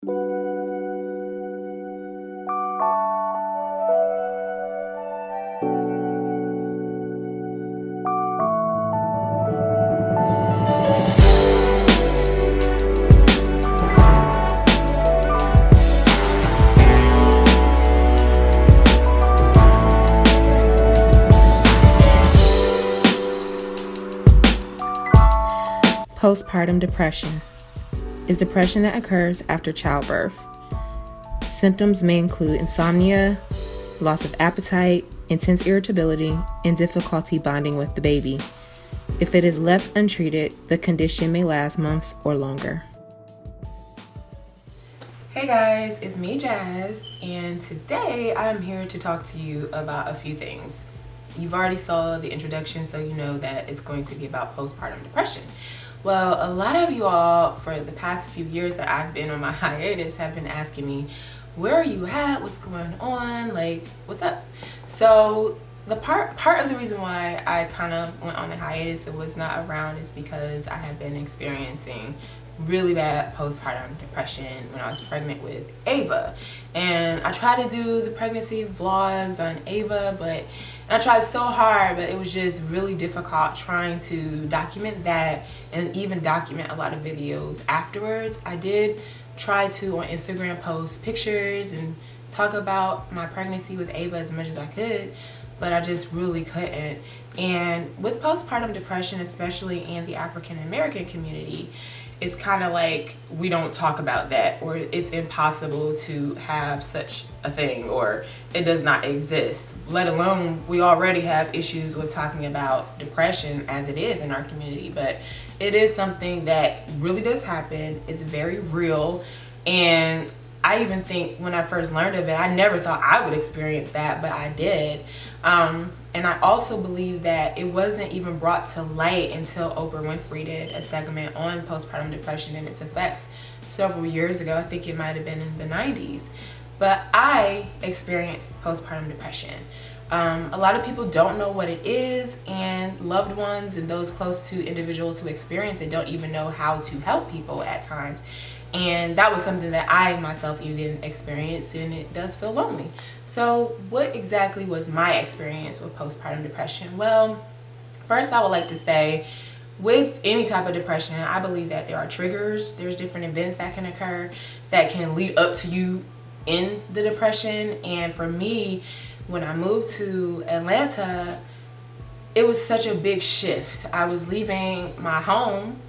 Postpartum depression is depression that occurs after childbirth. Symptoms may include insomnia, loss of appetite, intense irritability, and difficulty bonding with the baby. If it is left untreated, the condition may last months or longer. Hey guys, it's me, Jazz, and today I'm here to talk to you about a few things. You've already saw the introduction, so you know that it's going to be about postpartum depression. Well, a lot of you all for the past few years that I've been on my hiatus have been asking me, where are you at? What's going on? Like, what's up? So the part of the reason why I kind of went on a hiatus and was not around is because I had been experiencing really bad postpartum depression when I was pregnant with Ava. And I tried to do the pregnancy vlogs on Ava, and I tried so hard, but it was just really difficult trying to document that and even document a lot of videos afterwards. I did try to on Instagram post pictures and talk about my pregnancy with Ava as much as I could, but I just really couldn't. And with postpartum depression, especially in the African American community, it's kind of like we don't talk about that, or it's impossible to have such a thing, or it does not exist, let alone we already have issues with talking about depression as it is in our community. But it is something that really does happen. It's very real, and I even think when I first learned of it, I never thought I would experience that, but I did. And I also believe that it wasn't even brought to light until Oprah Winfrey did a segment on postpartum depression and its effects several years ago. I think it might have been in the 90s. But I experienced postpartum depression. A lot of people don't know what it is, and loved ones and those close to individuals who experience it don't even know how to help people at times. And that was something that I myself even experienced, and it does feel lonely. So what exactly was my experience with postpartum depression? Well, first I would like to say, with any type of depression, I believe that there are triggers. There's different events that can occur that can lead up to you in the depression. And for me, when I moved to Atlanta, it was such a big shift. I was leaving my home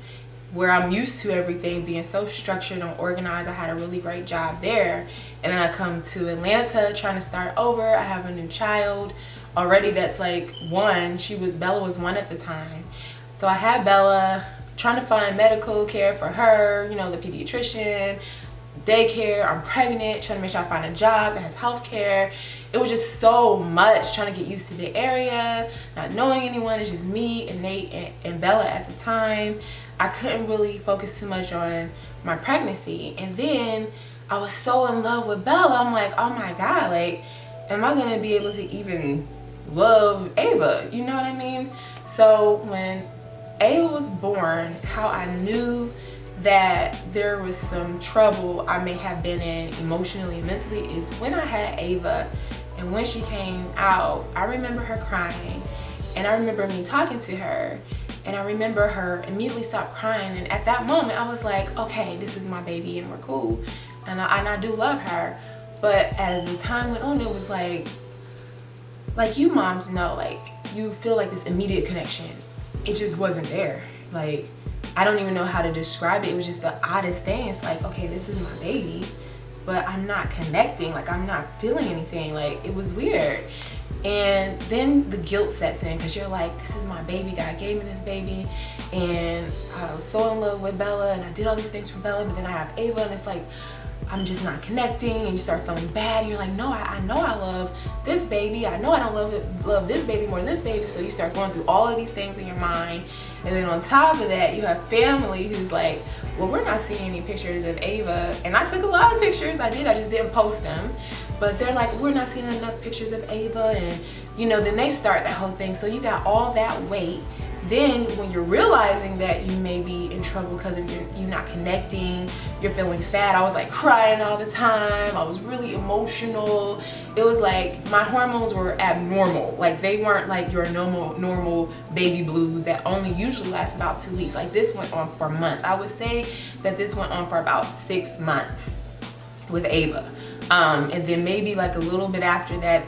where I'm used to everything being so structured and organized. I had a really great job there, and then I come to Atlanta trying to start over. I have a new child already that's like one. Bella was one at the time. So I had Bella, trying to find medical care for her, the pediatrician, daycare. I'm pregnant, trying to make sure I find a job that has health care. It was just so much, trying to get used to the area, not knowing anyone. It's just me and Nate and Bella at the time. I couldn't really focus too much on my pregnancy. And then I was so in love with Bella. I'm like, oh my God, like, am I gonna be able to even love Ava? You know what I mean? So when Ava was born, how I knew that there was some trouble I may have been in emotionally and mentally is when I had Ava, and when she came out, I remember her crying, and I remember me talking to her, and I remember her immediately stopped crying. And at that moment I was like, okay, this is my baby and we're cool, and I do love her. But as the time went on, it was like you moms know, like, you feel like this immediate connection. It just wasn't there. Like, I don't even know how to describe it. It was just the oddest thing. It's like, okay, this is my baby, but I'm not connecting. Like, I'm not feeling anything. Like, it was weird. And then the guilt sets in, because you're like, this is my baby. God gave me this baby, and I was so in love with Bella, and I did all these things for Bella, but then I have Ava, and it's like, I'm just not connecting, and you start feeling bad, and you're like, no, I know I love this baby. I know I don't love this baby more than this baby. So you start going through all of these things in your mind. And then on top of that, you have family who's like, well, we're not seeing any pictures of Ava. And I took a lot of pictures. I just didn't post them. But they're like, we're not seeing enough pictures of Ava. And then they start that whole thing. So you got all that weight then when you're realizing that you may be in trouble because of you not connecting, you're feeling sad. I was like crying all the time. I was really emotional. It was like my hormones were abnormal. Like they weren't like your normal baby blues that only usually last about 2 weeks. Like this went on for months. I would say that this went on for about 6 months with Ava. And then maybe like a little bit after that,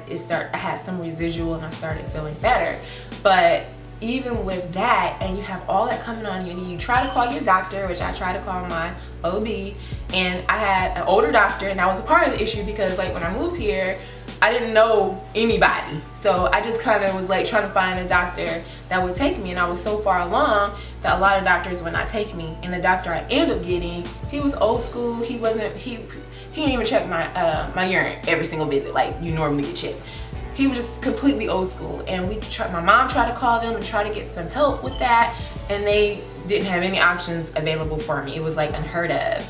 I had some residual and I started feeling better. But even with that, and you have all that coming on you, and you try to call your doctor, which I try to call my OB, and I had an older doctor, and that was a part of the issue because like when I moved here, I didn't know anybody. So I just kind of was like trying to find a doctor that would take me, and I was so far along that a lot of doctors would not take me. And the doctor I ended up getting, he was old school. He didn't even check my urine every single visit like you normally get checked. He was just completely old school, and my mom tried to call them and try to get some help with that, and they didn't have any options available for me. It was like unheard of.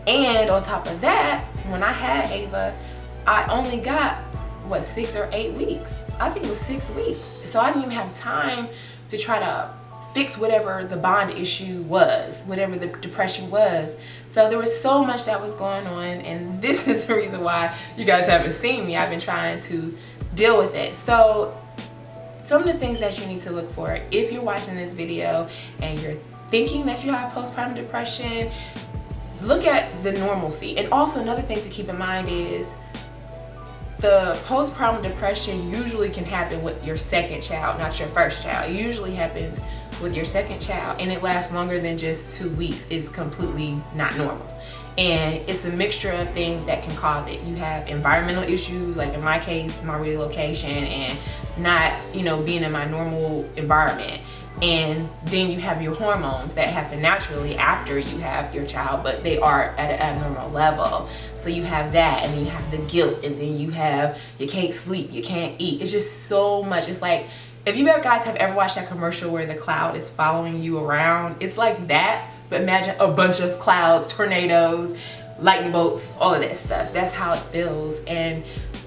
And on top of that, when I had Ava, I only got 6 or 8 weeks. I think it was 6 weeks. So I didn't even have time to try to fix whatever the bond issue was, whatever the depression was. So there was so much that was going on, and this is the reason why you guys haven't seen me. I've been trying to deal with it. So some of the things that you need to look for if you're watching this video and you're thinking that you have postpartum depression, look at the normalcy. And also another thing to keep in mind is the postpartum depression usually can happen with your second child, not your first child. It usually happens with your second child, and it lasts longer than just 2 weeks. It's completely not normal. And it's a mixture of things that can cause it. You have environmental issues, like in my case, my relocation and not, being in my normal environment. And then you have your hormones that happen naturally after you have your child, but they are at an abnormal level. So you have that, and then you have the guilt, and then you can't sleep, you can't eat. It's just so much. It's like, if you guys have ever watched that commercial where the cloud is following you around, it's like that. But imagine a bunch of clouds, tornadoes, lightning bolts, all of that stuff. That's how it feels. And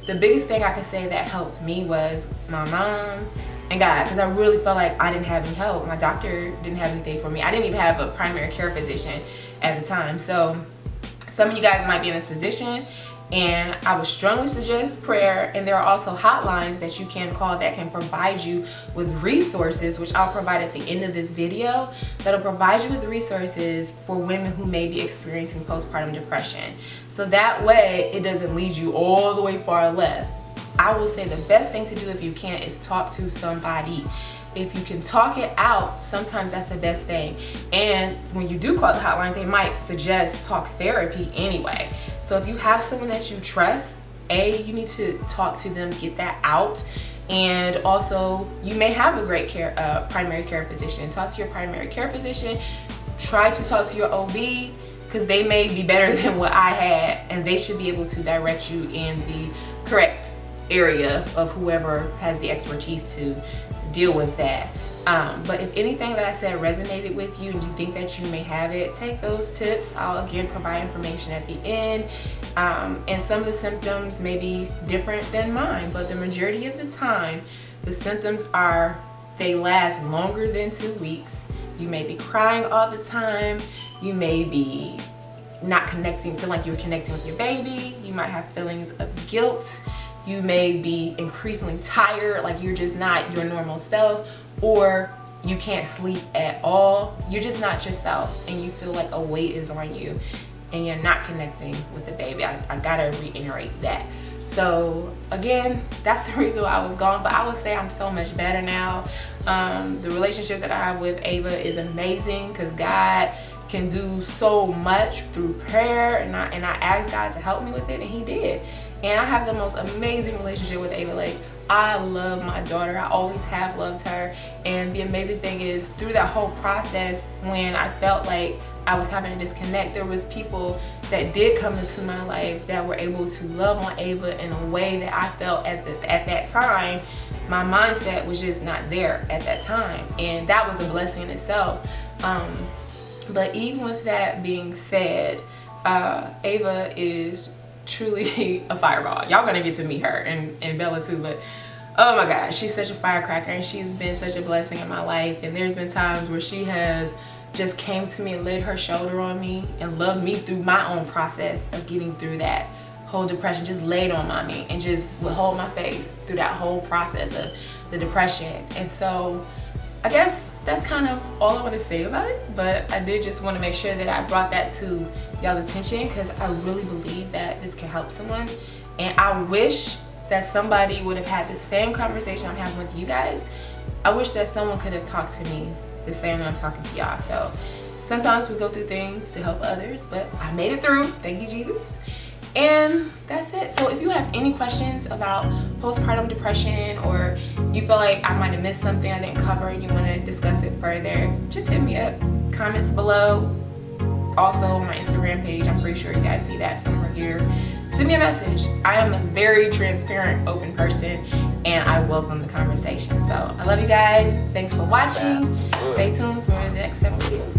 the biggest thing I could say that helped me was my mom and God, because I really felt like I didn't have any help. My doctor didn't have anything for me. I didn't even have a primary care physician at the time. So some of you guys might be in this position, and I would strongly suggest prayer. And there are also hotlines that you can call that can provide you with resources, which I'll provide at the end of this video, that'll provide you with resources for women who may be experiencing postpartum depression. So that way it doesn't lead you all the way far left. I will say the best thing to do if you can is talk to somebody. If you can talk it out, sometimes that's the best thing. And when you do call the hotline, they might suggest talk therapy anyway. So if you have someone that you trust, you need to talk to them, get that out. And also, you may have a great primary care physician. Talk to your primary care physician. Try to talk to your OB, because they may be better than what I had, and they should be able to direct you in the correct area of whoever has the expertise to deal with that. But if anything that I said resonated with you and you think that you may have it, take those tips. I'll again provide information at the end. And some of the symptoms may be different than mine, but the majority of the time, the symptoms they last longer than 2 weeks. You may be crying all the time. You may be not connecting, feel like you're connecting with your baby. You might have feelings of guilt. You may be increasingly tired, like you're just not your normal self, or you can't sleep at all. You're just not yourself, and you feel like a weight is on you, and you're not connecting with the baby. I gotta reiterate that. So again, that's the reason why I was gone, but I would say I'm so much better now. The relationship that I have with Ava is amazing, because God can do so much through prayer, and I asked God to help me with it, and He did. And I have the most amazing relationship with Ava. Like, I love my daughter. I always have loved her. And the amazing thing is, through that whole process, when I felt like I was having a disconnect, there was people that did come into my life that were able to love on Ava in a way that I felt at that time, my mindset was just not there at that time. And that was a blessing in itself. But even with that being said, Ava is truly a fireball. Y'all gonna get to meet her, and Bella too, but Oh my gosh, she's such a firecracker, and she's been such a blessing in my life. And there's been times where she has just came to me and laid her shoulder on me and loved me through my own process of getting through that whole depression. Just laid on me and just would hold my face through that whole process of the depression. And so I guess that's kind of all I want to say about it, but I did just want to make sure that I brought that to y'all's attention, because I really believe that this can help someone. And I wish that somebody would have had the same conversation I'm having with you guys. I wish that someone could have talked to me the same way I'm talking to y'all. So sometimes we go through things to help others, but I made it through. Thank you, Jesus. And that's it. So if you have any questions about postpartum depression, or you feel like I might have missed something I didn't cover and you want to discuss it further, just hit me up. Comments below. Also on my Instagram page, I'm pretty sure you guys see that somewhere here. Send me a message. I am a very transparent, open person, and I welcome the conversation. So I love you guys. Thanks for watching. Stay tuned for the next 7 videos.